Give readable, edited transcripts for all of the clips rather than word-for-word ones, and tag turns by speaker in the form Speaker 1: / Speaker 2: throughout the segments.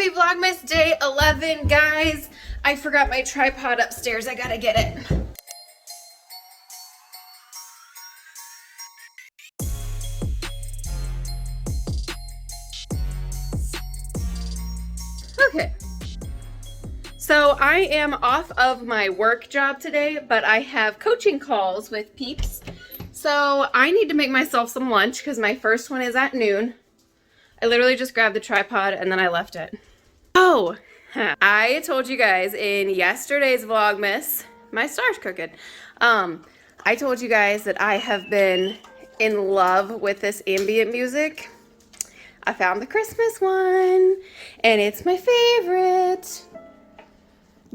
Speaker 1: Happy Vlogmas day 11, guys. I forgot my tripod upstairs. I gotta get it. Okay. So I am off of my work job today, but I have coaching calls with peeps. So I need to make myself some lunch because my first one is at noon. I literally just grabbed the tripod and then I left it. Oh, I told you guys in yesterday's Vlogmas, my star's crooked. I told you guys that I have been in love with this ambient music. I found the Christmas one and it's my favorite.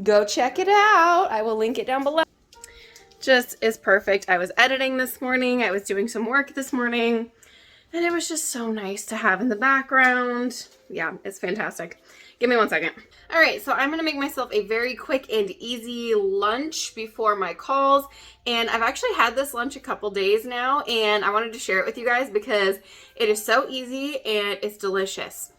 Speaker 1: Go check it out. I will link it down below. Just is perfect. I was editing this morning. I was doing some work this morning. And it was just so nice to have in the background. Yeah, it's fantastic. Give me 1 second. All right, so I'm going to make myself a very quick and easy lunch before my calls. And I've actually had this lunch a couple days now, and I wanted to share it with you guys because it is so easy and it's delicious.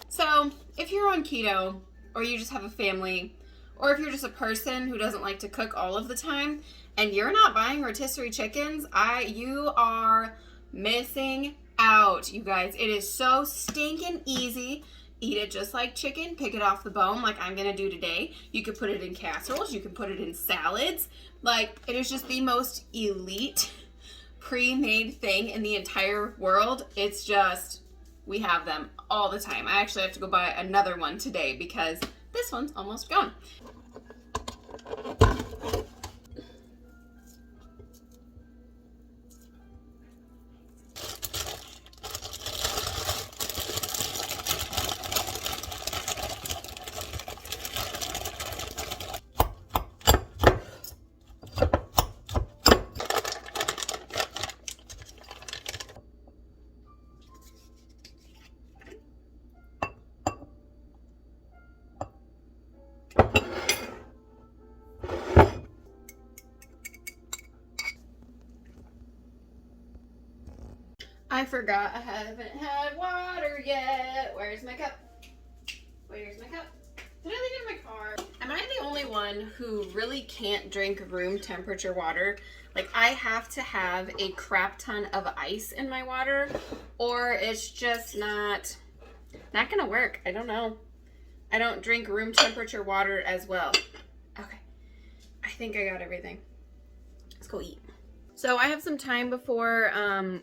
Speaker 1: So if you're on keto, or you just have a family, or if you're just a person who doesn't like to cook all of the time, and you're not buying rotisserie chickens, you are missing out, you guys. It is so stinking easy. Eat it just like chicken. Pick it off the bone like I'm going to do today. You could put it in casseroles. You can put it in salads. Like, it is just the most elite pre-made thing in the entire world. It's just, we have them all the time. I actually have to go buy another one today because this one's almost gone. I forgot I haven't had water yet. Where's my cup? Where's my cup? Did I leave it in my car? Am I the only one who really can't drink room temperature water? Like, I have to have a crap ton of ice in my water or it's just not gonna work. I don't know. I don't drink room temperature water as well. Okay, I think I got everything. Let's go eat. So I have some time before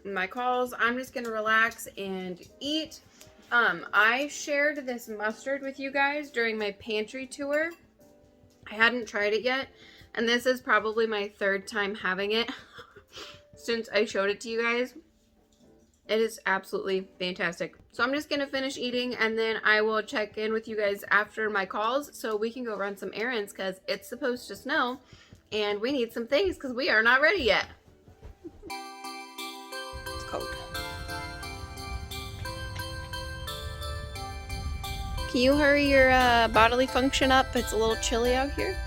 Speaker 1: my calls. I'm just gonna relax and eat. I shared this mustard with you guys during my pantry tour. I hadn't tried it yet, and this is probably my third time having it since I showed it to you guys. It is absolutely fantastic. So I'm just gonna finish eating and then I will check in with you guys after my calls so we can go run some errands because it's supposed to snow and we need some things because we are not ready yet. It's cold. Can you hurry your bodily function up? It's a little chilly out here.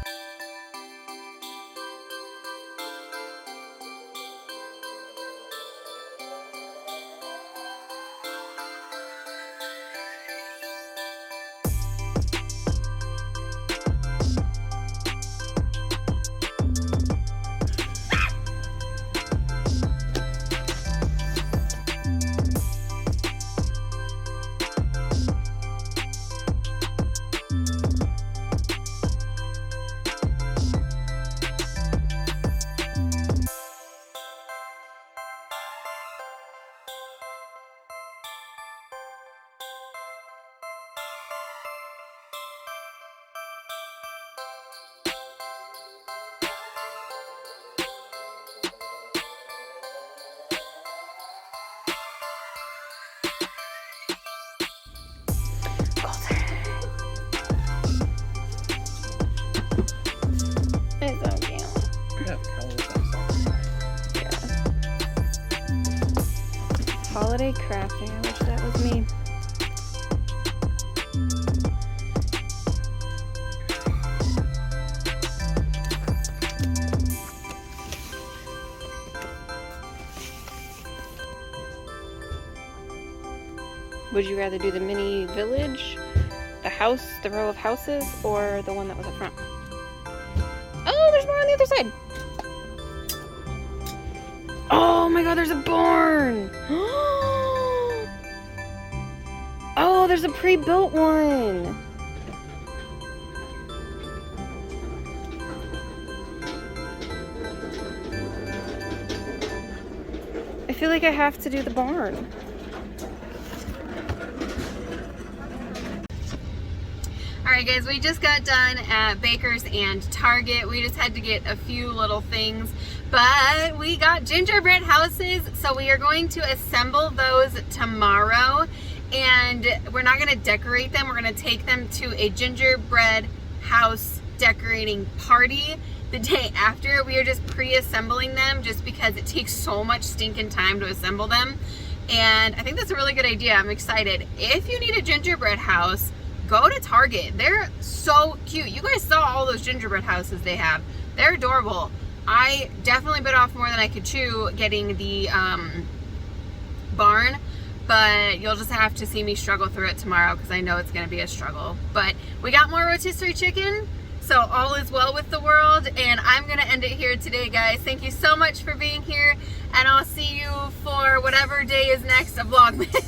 Speaker 1: Holiday crafting. I wish that was me. Would you rather do the mini village, the house, the row of houses, or the one that was up front? Oh, there's more on the other side. Oh my god, there's a barn. Oh, there's a pre-built one. I feel like I have to do the barn. Alright guys, we just got done at Baker's and Target. We just had to get a few little things, but we got gingerbread houses, so we are going to assemble those tomorrow, and we're not going to decorate them. We're going to take them to a gingerbread house decorating party the day after. We are just pre-assembling them just because it takes so much stinking time to assemble them, and I think that's a really good idea. I'm excited. If you need a gingerbread house, go to Target. They're so cute. You guys saw all those gingerbread houses they have. They're adorable. I definitely bit off more than I could chew getting the barn, but you'll just have to see me struggle through it tomorrow because I know it's going to be a struggle. But we got more rotisserie chicken, so all is well with the world, and I'm going to end it here today, guys. Thank you so much for being here, and I'll see you for whatever day is next of Vlogmas.